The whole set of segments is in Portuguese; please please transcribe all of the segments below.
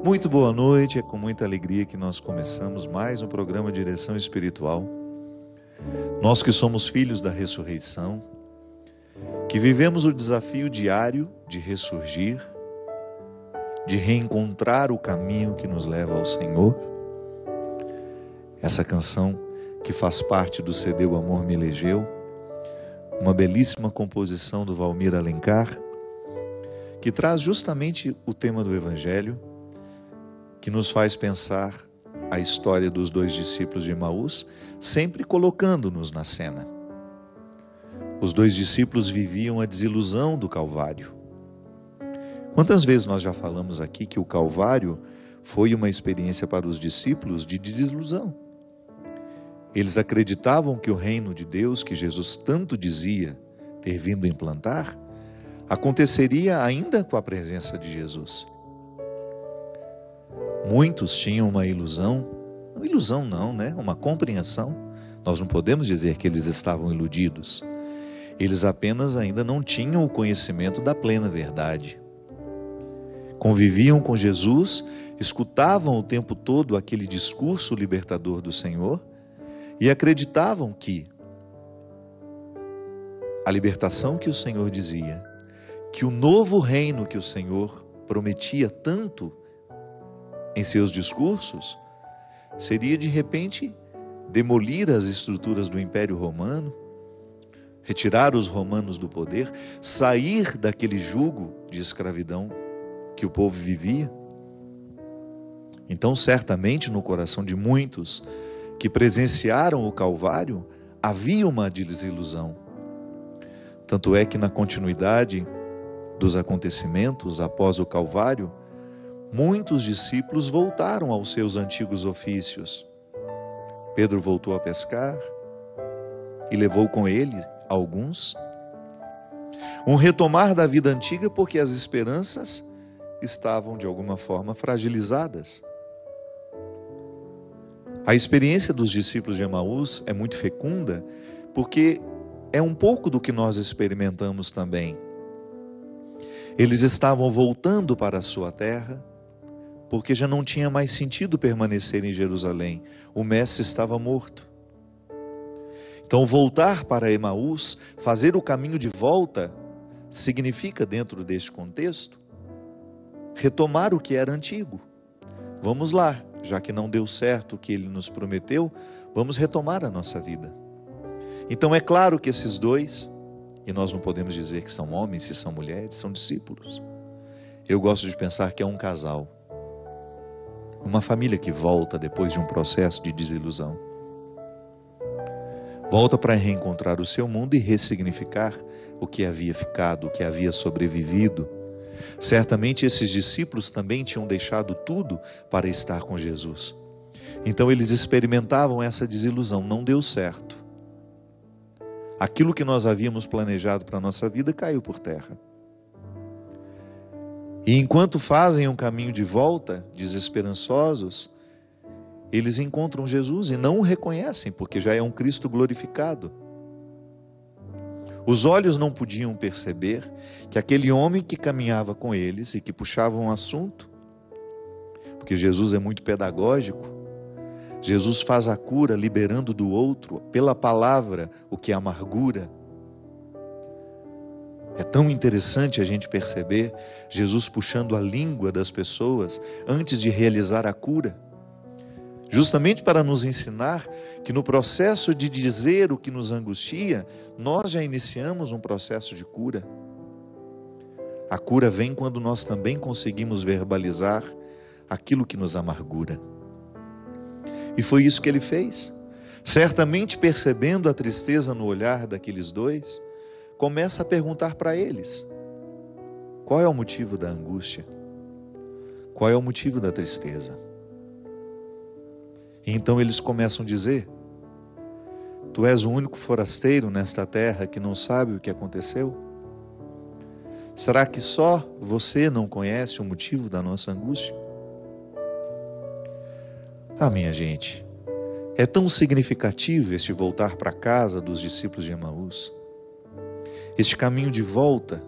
Muito boa noite, é com muita alegria que nós começamos mais um programa de Direção Espiritual. Nós que somos filhos da ressurreição, que vivemos o desafio diário de ressurgir, de reencontrar o caminho que nos leva ao Senhor. Essa canção que faz parte do CD O Amor Me Elegeu, uma belíssima composição do Valmir Alencar, que traz justamente o tema do Evangelho, que nos faz pensar a história dos dois discípulos de Emaús, sempre colocando-nos na cena. Os dois discípulos viviam a desilusão do Calvário. Quantas vezes nós já falamos aqui que o Calvário foi uma experiência para os discípulos de desilusão? Eles acreditavam que o reino de Deus, que Jesus tanto dizia ter vindo implantar, aconteceria ainda com a presença de Jesus. Muitos tinham uma ilusão não, né? Uma compreensão. Nós não podemos dizer que eles estavam iludidos. Eles apenas ainda não tinham o conhecimento da plena verdade. Conviviam com Jesus, escutavam o tempo todo aquele discurso libertador do Senhor e acreditavam que a libertação que o Senhor dizia, que o novo reino que o Senhor prometia tanto em seus discursos, seria de repente demolir as estruturas do Império Romano, retirar os romanos do poder, sair daquele jugo de escravidão que o povo vivia. Então, certamente, no coração de muitos que presenciaram o Calvário, havia uma desilusão. Tanto é que na continuidade dos acontecimentos após o Calvário, muitos discípulos voltaram aos seus antigos ofícios. Pedro voltou a pescar e levou com ele alguns. Um retomar da vida antiga porque as esperanças estavam de alguma forma fragilizadas. A experiência dos discípulos de Emaús é muito fecunda porque é um pouco do que nós experimentamos também. Eles estavam voltando para a sua terra, porque já não tinha mais sentido permanecer em Jerusalém. O mestre estava morto. Então, voltar para Emaús, fazer o caminho de volta, significa, dentro deste contexto, retomar o que era antigo. Vamos lá, já que não deu certo o que ele nos prometeu, vamos retomar a nossa vida. Então, é claro que esses dois, e nós não podemos dizer que são homens, se são mulheres, são discípulos. Eu gosto de pensar que é um casal. Uma família que volta depois de um processo de desilusão. Volta para reencontrar o seu mundo e ressignificar o que havia ficado, o que havia sobrevivido. Certamente esses discípulos também tinham deixado tudo para estar com Jesus. Então eles experimentavam essa desilusão, não deu certo. Aquilo que nós havíamos planejado para a nossa vida caiu por terra. E enquanto fazem um caminho de volta, desesperançosos, eles encontram Jesus e não o reconhecem, porque já é um Cristo glorificado. Os olhos não podiam perceber que aquele homem que caminhava com eles e que puxava um assunto, porque Jesus é muito pedagógico, Jesus faz a cura liberando do outro, pela palavra, o que é amargura. É tão interessante a gente perceber Jesus puxando a língua das pessoas antes de realizar a cura. Justamente para nos ensinar que no processo de dizer o que nos angustia, nós já iniciamos um processo de cura. A cura vem quando nós também conseguimos verbalizar aquilo que nos amargura. E foi isso que ele fez. Certamente percebendo a tristeza no olhar daqueles dois, começa a perguntar para eles: qual é o motivo da angústia? Qual é o motivo da tristeza? E então eles começam a dizer: tu és o único forasteiro nesta terra que não sabe o que aconteceu? Será que só você não conhece o motivo da nossa angústia? Ah, minha gente, é tão significativo este voltar para casa dos discípulos de Emaús. Este caminho de volta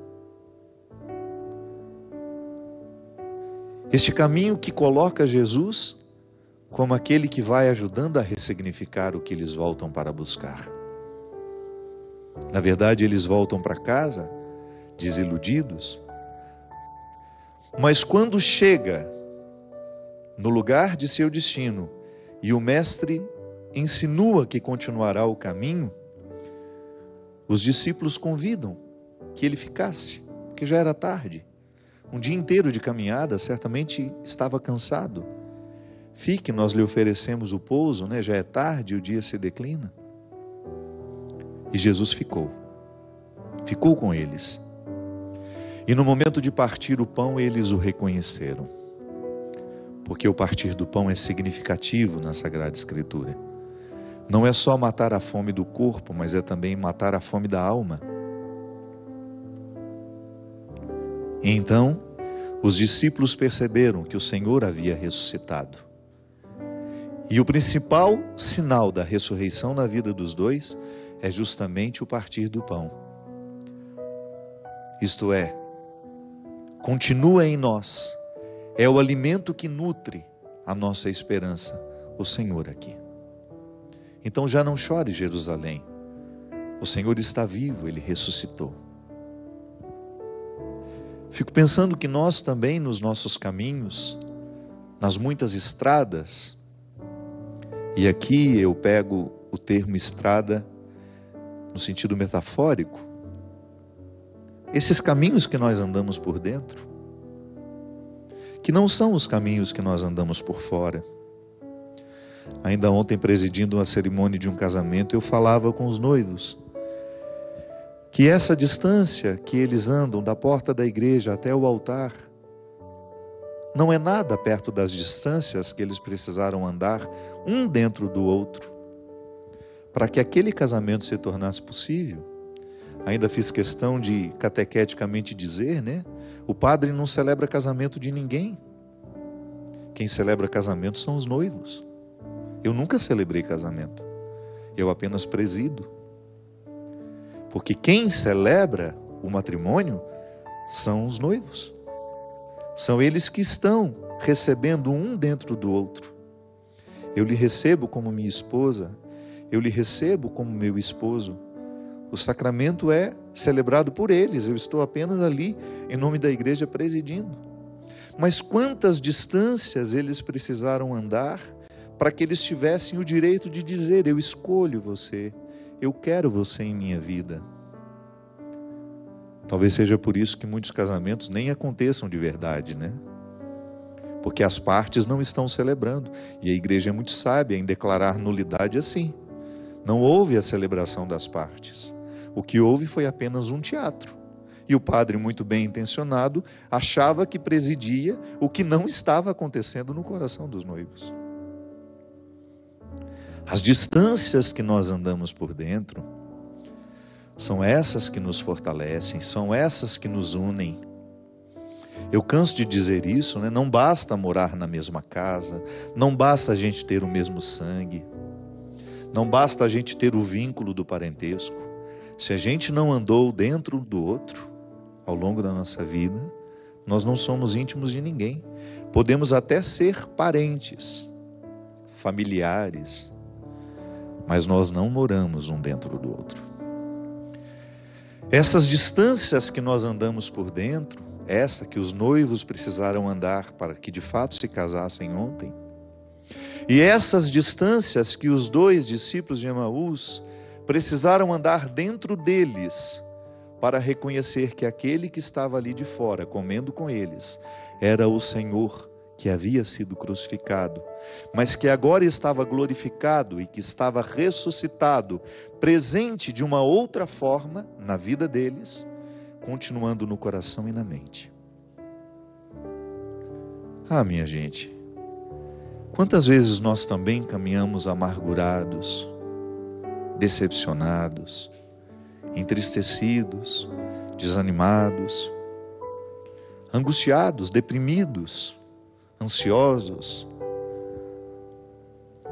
Este caminho que coloca Jesus como aquele que vai ajudando a ressignificar o que eles voltam para buscar. Na verdade, eles voltam para casa desiludidos, mas quando chega no lugar de seu destino e o mestre insinua que continuará o caminho, os discípulos convidam que ele ficasse, porque já era tarde. Um dia inteiro de caminhada, certamente estava cansado. Fique, nós lhe oferecemos o pouso, né? Já é tarde, o dia se declina. E Jesus ficou com eles. E no momento de partir o pão, eles o reconheceram. Porque o partir do pão é significativo na Sagrada Escritura. Não é só matar a fome do corpo, mas é também matar a fome da alma. E então, os discípulos perceberam que o Senhor havia ressuscitado. E o principal sinal da ressurreição na vida dos dois é justamente o partir do pão. Isto é, continua em nós, é o alimento que nutre a nossa esperança, o Senhor aqui. Então já não chore, Jerusalém, o Senhor está vivo, Ele ressuscitou. Fico pensando que nós também, nos nossos caminhos, nas muitas estradas, e aqui eu pego o termo estrada no sentido metafórico, esses caminhos que nós andamos por dentro, que não são os caminhos que nós andamos por fora. Ainda ontem, presidindo uma cerimônia de um casamento, eu falava com os noivos que essa distância que eles andam da porta da igreja até o altar não é nada perto das distâncias que eles precisaram andar um dentro do outro para que aquele casamento se tornasse possível. Ainda fiz questão de catequeticamente dizer, né? O padre não celebra casamento de ninguém. Quem celebra casamento são os noivos. Eu nunca celebrei casamento. Eu apenas presido. Porque quem celebra o matrimônio são os noivos. São eles que estão recebendo um dentro do outro. Eu lhe recebo como minha esposa, eu lhe recebo como meu esposo. O sacramento é celebrado por eles, eu estou apenas ali em nome da igreja presidindo. Mas quantas distâncias eles precisaram andar para que eles tivessem o direito de dizer: eu escolho você, eu quero você em minha vida. Talvez seja por isso que muitos casamentos nem aconteçam de verdade, né? Porque as partes não estão celebrando. E a igreja é muito sábia em declarar nulidade assim. Não houve a celebração das partes. O que houve foi apenas um teatro. E o padre, muito bem intencionado, achava que presidia o que não estava acontecendo no coração dos noivos. As distâncias que nós andamos por dentro são essas que nos fortalecem, são essas que nos unem. Eu canso de dizer isso, né? Não basta morar na mesma casa, não basta a gente ter o mesmo sangue, não basta a gente ter o vínculo do parentesco. Se a gente não andou dentro do outro ao longo da nossa vida, nós não somos íntimos de ninguém. Podemos até ser parentes, familiares, mas nós não moramos um dentro do outro. Essas distâncias que nós andamos por dentro, essa que os noivos precisaram andar para que de fato se casassem ontem, e essas distâncias que os dois discípulos de Emaús precisaram andar dentro deles para reconhecer que aquele que estava ali de fora, comendo com eles, era o Senhor que havia sido crucificado, mas que agora estava glorificado e que estava ressuscitado, presente de uma outra forma na vida deles, continuando no coração e na mente. Ah, minha gente, quantas vezes nós também caminhamos amargurados, decepcionados, entristecidos, desanimados, angustiados, deprimidos, ansiosos.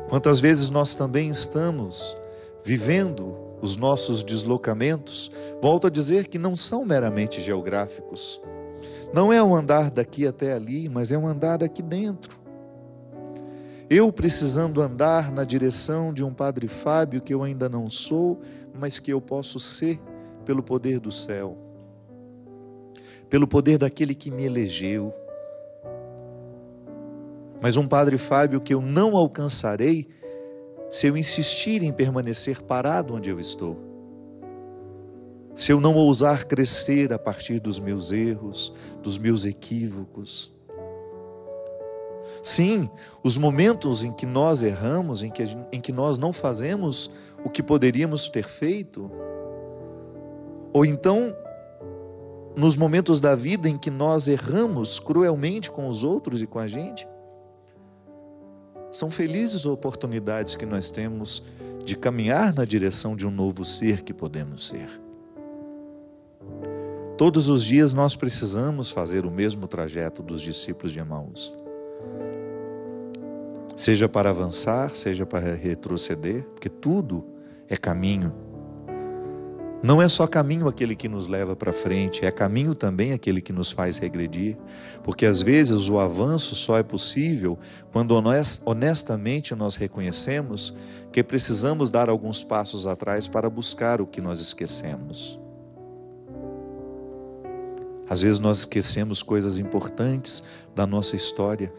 Quantas vezes nós também estamos vivendo os nossos deslocamentos, volto a dizer que não são meramente geográficos, Não é um andar daqui até ali, mas é um andar aqui dentro. Eu precisando andar na direção de um Padre Fábio que eu ainda não sou, mas que eu posso ser pelo poder do céu, pelo poder daquele que me elegeu. Mas um Padre Fábio que eu não alcançarei se eu insistir em permanecer parado onde eu estou. Se eu não ousar crescer a partir dos meus erros, dos meus equívocos. Sim, os momentos em que nós erramos, em que nós não fazemos o que poderíamos ter feito, ou então, nos momentos da vida em que nós erramos cruelmente com os outros e com a gente, são felizes oportunidades que nós temos de caminhar na direção de um novo ser que podemos ser. Todos os dias nós precisamos fazer o mesmo trajeto dos discípulos de Emaús. Seja para avançar, seja para retroceder, porque tudo é caminho. Não é só caminho aquele que nos leva para frente, é caminho também aquele que nos faz regredir, porque às vezes o avanço só é possível quando honestamente nós reconhecemos que precisamos dar alguns passos atrás para buscar o que nós esquecemos. Às vezes nós esquecemos coisas importantes da nossa história.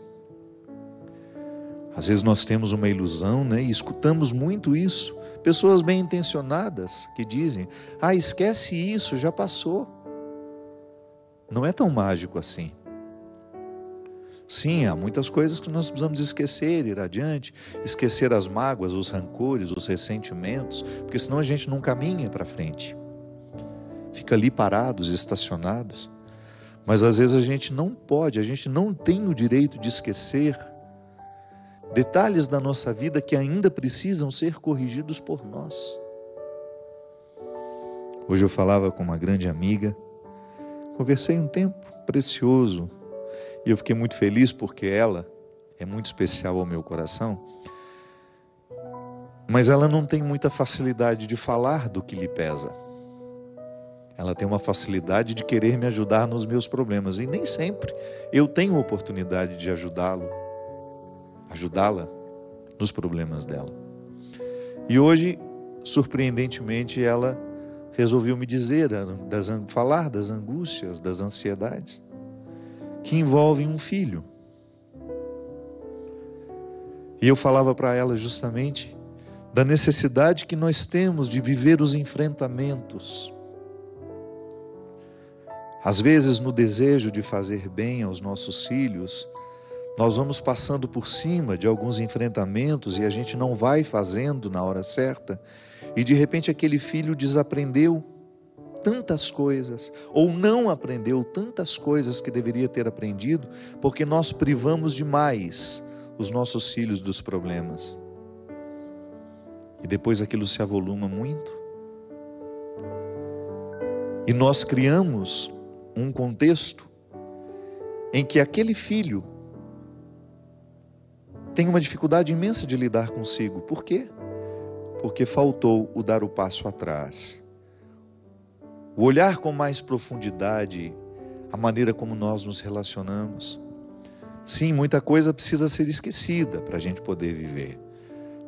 Às vezes nós temos uma ilusão, né? E escutamos muito isso. Pessoas bem intencionadas que dizem: esquece isso, já passou. Não é tão mágico assim. Sim, há muitas coisas que nós precisamos esquecer, ir adiante, esquecer as mágoas, os rancores, os ressentimentos, porque senão a gente não caminha para frente. Fica ali parados, estacionados. Mas às vezes a gente não pode, a gente não tem o direito de esquecer detalhes da nossa vida que ainda precisam ser corrigidos por nós. Hoje eu falava com uma grande amiga, conversei um tempo precioso, e eu fiquei muito feliz porque ela é muito especial ao meu coração, mas ela não tem muita facilidade de falar do que lhe pesa. Ela tem uma facilidade de querer me ajudar nos meus problemas, e nem sempre eu tenho oportunidade de ajudá-la nos problemas dela. E hoje, surpreendentemente, ela resolveu me dizer, falar das angústias, das ansiedades, que envolvem um filho. E eu falava para ela justamente da necessidade que nós temos de viver os enfrentamentos. Às vezes, no desejo de fazer bem aos nossos filhos, nós vamos passando por cima de alguns enfrentamentos e a gente não vai fazendo na hora certa, e de repente aquele filho desaprendeu tantas coisas, ou não aprendeu tantas coisas que deveria ter aprendido, porque nós privamos demais os nossos filhos dos problemas. E depois aquilo se avoluma muito. E nós criamos um contexto em que aquele filho tem uma dificuldade imensa de lidar consigo. Por quê? Porque faltou o dar o passo atrás. O olhar com mais profundidade a maneira como nós nos relacionamos. Sim, muita coisa precisa ser esquecida para a gente poder viver.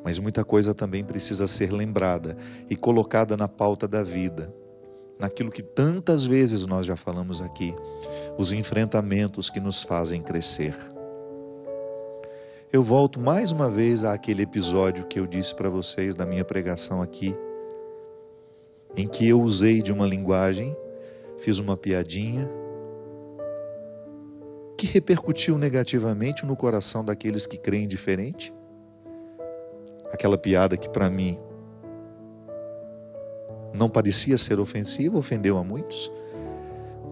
Mas muita coisa também precisa ser lembrada e colocada na pauta da vida. Naquilo que tantas vezes nós já falamos aqui. Os enfrentamentos que nos fazem crescer. Eu volto mais uma vez àquele episódio que eu disse para vocês da minha pregação aqui, em que eu usei de uma linguagem, fiz uma piadinha, que repercutiu negativamente no coração daqueles que creem diferente. Aquela piada que para mim não parecia ser ofensiva, ofendeu a muitos.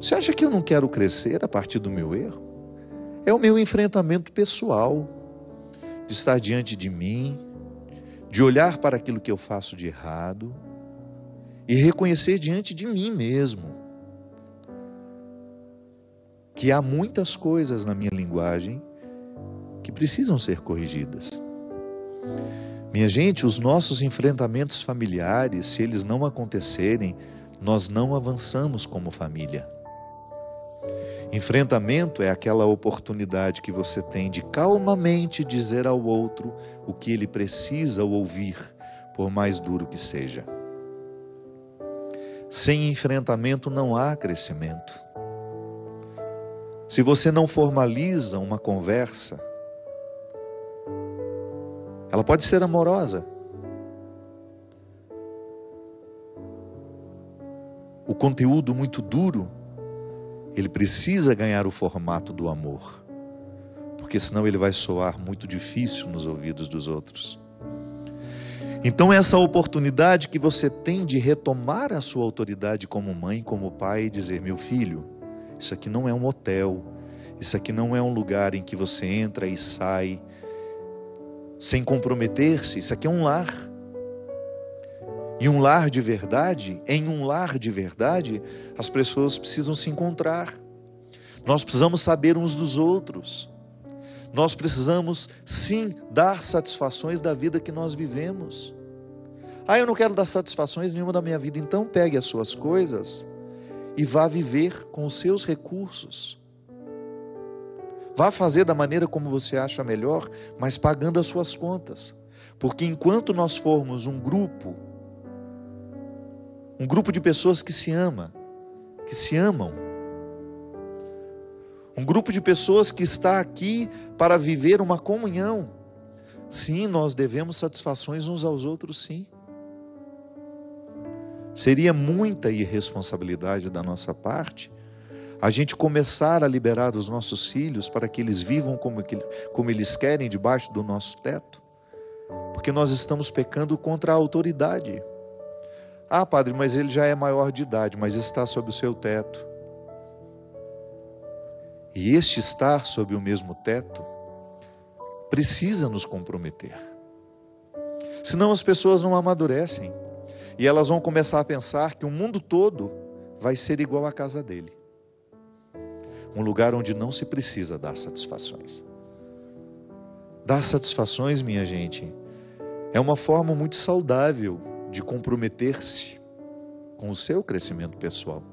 Você acha que eu não quero crescer a partir do meu erro? É o meu enfrentamento pessoal, de estar diante de mim, de olhar para aquilo que eu faço de errado e reconhecer diante de mim mesmo que há muitas coisas na minha linguagem que precisam ser corrigidas. Minha gente, os nossos enfrentamentos familiares, se eles não acontecerem, nós não avançamos como família. Enfrentamento é aquela oportunidade que você tem de calmamente dizer ao outro o que ele precisa ouvir, por mais duro que seja. Sem enfrentamento não há crescimento. Se você não formaliza uma conversa, ela pode ser amorosa. O conteúdo muito duro, ele precisa ganhar o formato do amor, porque senão ele vai soar muito difícil nos ouvidos dos outros. Então essa oportunidade que você tem de retomar a sua autoridade como mãe, como pai, e dizer: meu filho, isso aqui não é um hotel, isso aqui não é um lugar em que você entra e sai sem comprometer-se, isso aqui é um lar. E um lar de verdade, em um lar de verdade, as pessoas precisam se encontrar. Nós precisamos saber uns dos outros. Nós precisamos, sim, dar satisfações da vida que nós vivemos. Eu não quero dar satisfações nenhuma da minha vida. Então pegue as suas coisas e vá viver com os seus recursos. Vá fazer da maneira como você acha melhor, mas pagando as suas contas. Porque enquanto nós formos um grupo de pessoas que se amam, um grupo de pessoas que está aqui para viver uma comunhão. Sim, nós devemos satisfações uns aos outros, sim. Seria muita irresponsabilidade da nossa parte a gente começar a liberar os nossos filhos para que eles vivam como eles querem debaixo do nosso teto, porque nós estamos pecando contra a autoridade. Padre, mas ele já é maior de idade, mas está sob o seu teto. E este estar sob o mesmo teto precisa nos comprometer. Senão as pessoas não amadurecem e elas vão começar a pensar que o mundo todo vai ser igual à casa dele. Um lugar onde não se precisa dar satisfações. Dar satisfações, minha gente, é uma forma muito saudável de comprometer-se com o seu crescimento pessoal.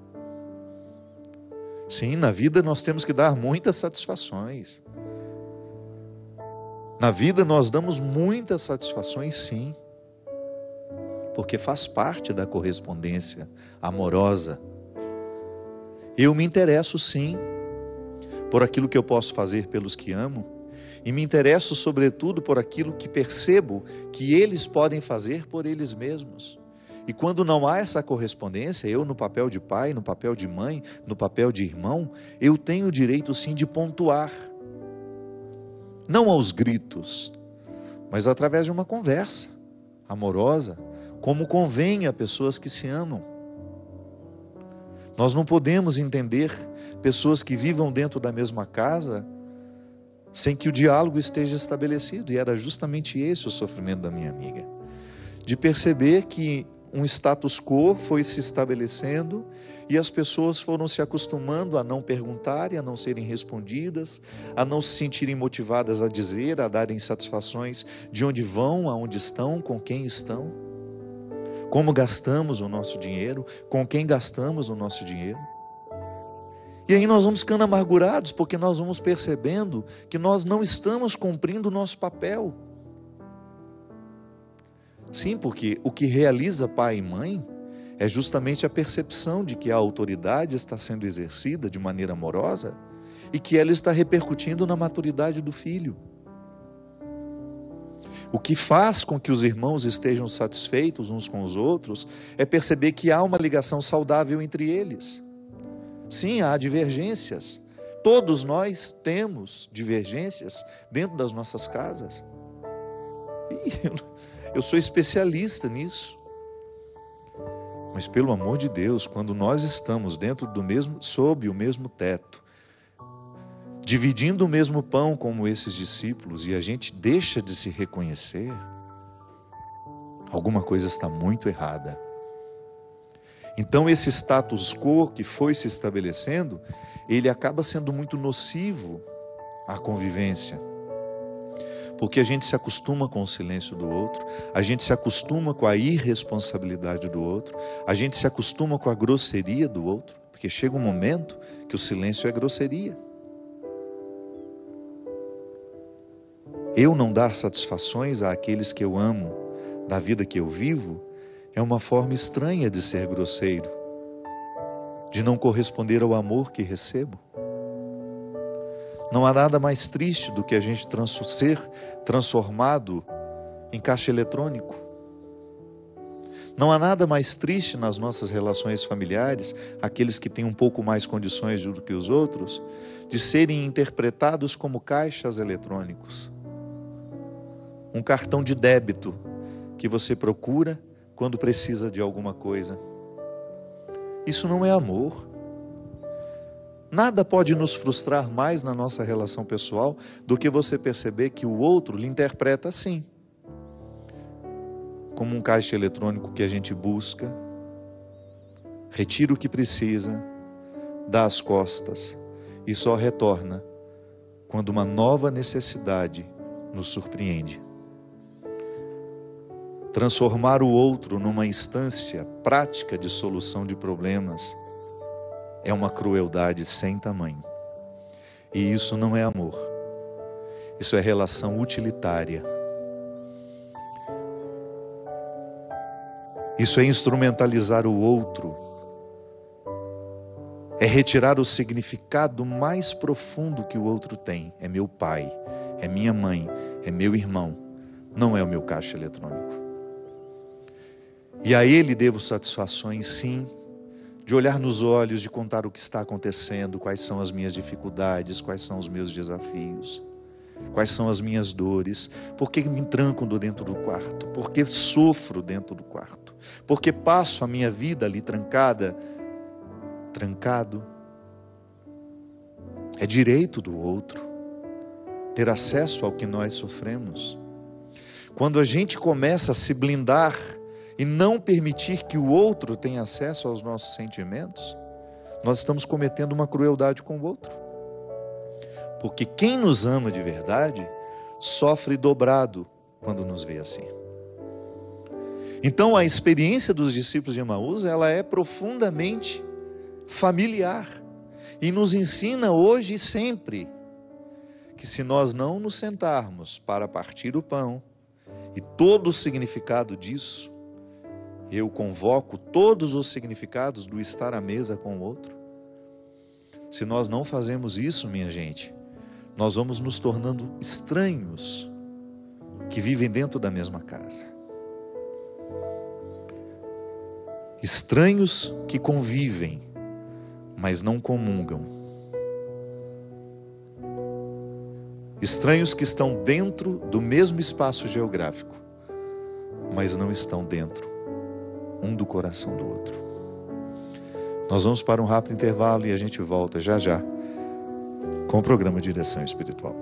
Sim, na vida nós temos que dar muitas satisfações. Na vida nós damos muitas satisfações, sim, porque faz parte da correspondência amorosa. Eu me interesso, sim, por aquilo que eu posso fazer pelos que amo, e me interesso sobretudo por aquilo que percebo que eles podem fazer por eles mesmos. E quando não há essa correspondência, eu no papel de pai, no papel de mãe, no papel de irmão, eu tenho o direito sim de pontuar. Não aos gritos, mas através de uma conversa amorosa, como convém a pessoas que se amam. Nós não podemos entender pessoas que vivam dentro da mesma casa sem que o diálogo esteja estabelecido. E era justamente esse o sofrimento da minha amiga. De perceber que um status quo foi se estabelecendo e as pessoas foram se acostumando a não perguntarem, a não serem respondidas, a não se sentirem motivadas a dizer, a darem satisfações de onde vão, aonde estão, com quem estão, como gastamos o nosso dinheiro, com quem gastamos o nosso dinheiro. E aí nós vamos ficando amargurados porque nós vamos percebendo que nós não estamos cumprindo o nosso papel. Sim, porque o que realiza pai e mãe é justamente a percepção de que a autoridade está sendo exercida de maneira amorosa e que ela está repercutindo na maturidade do filho. O que faz com que os irmãos estejam satisfeitos uns com os outros é perceber que há uma ligação saudável entre eles. Sim, há divergências. Todos nós temos divergências dentro das nossas casas. E eu sou especialista nisso. Mas pelo amor de Deus, quando nós estamos sob o mesmo teto, dividindo o mesmo pão como esses discípulos, e a gente deixa de se reconhecer, alguma coisa está muito errada. Então esse status quo que foi se estabelecendo, ele acaba sendo muito nocivo à convivência. Porque a gente se acostuma com o silêncio do outro, a gente se acostuma com a irresponsabilidade do outro, a gente se acostuma com a grosseria do outro, porque chega um momento que o silêncio é grosseria. Eu não dar satisfações àqueles que eu amo, da vida que eu vivo, é uma forma estranha de ser grosseiro, de não corresponder ao amor que recebo. Não há nada mais triste do que a gente ser transformado em caixa eletrônico. Não há nada mais triste nas nossas relações familiares, aqueles que têm um pouco mais condições do que os outros, de serem interpretados como caixas eletrônicos. Um cartão de débito que você procura quando precisa de alguma coisa. Isso não é amor. Nada pode nos frustrar mais na nossa relação pessoal do que você perceber que o outro lhe interpreta assim, como um caixa eletrônico que a gente busca, retira o que precisa, dá as costas e só retorna quando uma nova necessidade nos surpreende. Transformar o outro numa instância prática de solução de problemas é uma crueldade sem tamanho. E isso não é amor. Isso é relação utilitária. Isso é instrumentalizar o outro. É retirar o significado mais profundo que o outro tem. É meu pai, é minha mãe, é meu irmão. Não é o meu caixa eletrônico. E a ele devo satisfações, sim, de olhar nos olhos, de contar o que está acontecendo, quais são as minhas dificuldades, quais são os meus desafios, quais são as minhas dores, por que me tranco dentro do quarto, por que sofro dentro do quarto, por que passo a minha vida ali trancado. É direito do outro ter acesso ao que nós sofremos. Quando a gente começa a se blindar e não permitir que o outro tenha acesso aos nossos sentimentos, nós estamos cometendo uma crueldade com o outro. Porque quem nos ama de verdade sofre dobrado quando nos vê assim. Então a experiência dos discípulos de Emaús, ela é profundamente familiar e nos ensina hoje e sempre que se nós não nos sentarmos para partir o pão e todo o significado disso, eu convoco todos os significados do estar à mesa com o outro. Se nós não fazemos isso, minha gente, nós vamos nos tornando estranhos que vivem dentro da mesma casa. Estranhos que convivem, mas não comungam. Estranhos que estão dentro do mesmo espaço geográfico, mas não estão dentro um do coração do outro. Nós vamos para um rápido intervalo e a gente volta já já com o programa Direção Espiritual.